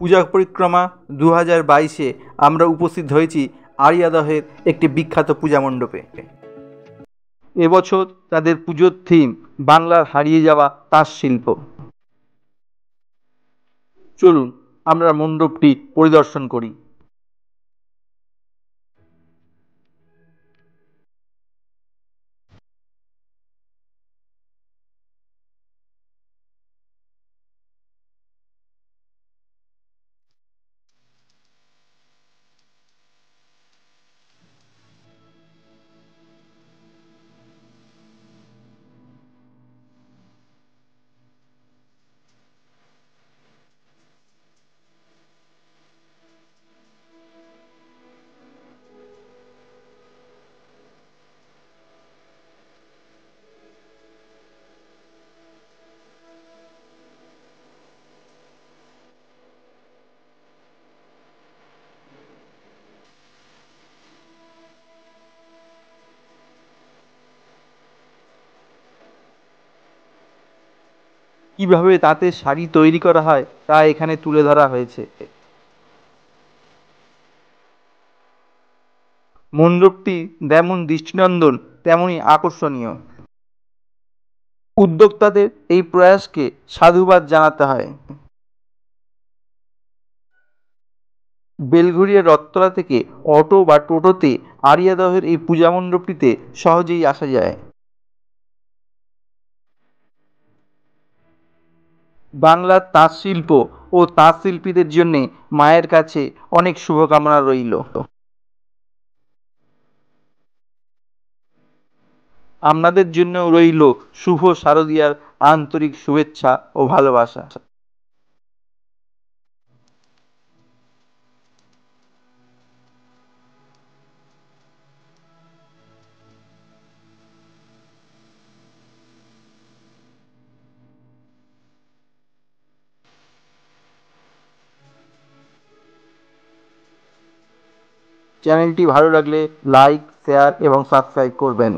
পূজা পরিক্রমা 2022-এ আমরা উপস্থিত হয়েছি আড়িয়াদহের একটি বিখ্যাত পূজা মণ্ডপে। এবছর তাদের পুজোর থিম বাংলার হারিয়ে যাওয়া তাঁত শিল্প। চলুন আমরা মণ্ডপটি পরিদর্শন করি। কিভাবে তাঁতের শাড়ি তৈরি করা হয় তা এখানে তুলে ধরা হয়েছে। মণ্ডপটি যেমন দৃষ্টিনন্দন তেমনই আকর্ষণীয়। উদ্যোক্তাদের এই প্রয়াসকে সাধুবাদ জানাতে হয়। বেলঘড়িয়া রথতলা থেকে অটো বা টোটোতে আড়িয়াদহের এই পূজা মণ্ডপটিতে সহজেই আসা যায়। বাংলার তাঁত শিল্প ও তাঁত শিল্পীদের জন্য মায়ের কাছে অনেক শুভকামনা রইল। আপনাদের জন্য রইল শুভ শারদীয়ার আন্তরিক শুভেচ্ছা ও ভালোবাসা। চ্যানেলটি ভালো লাগলে লাইক, শেয়ার এবং সাবস্ক্রাইব করবেন।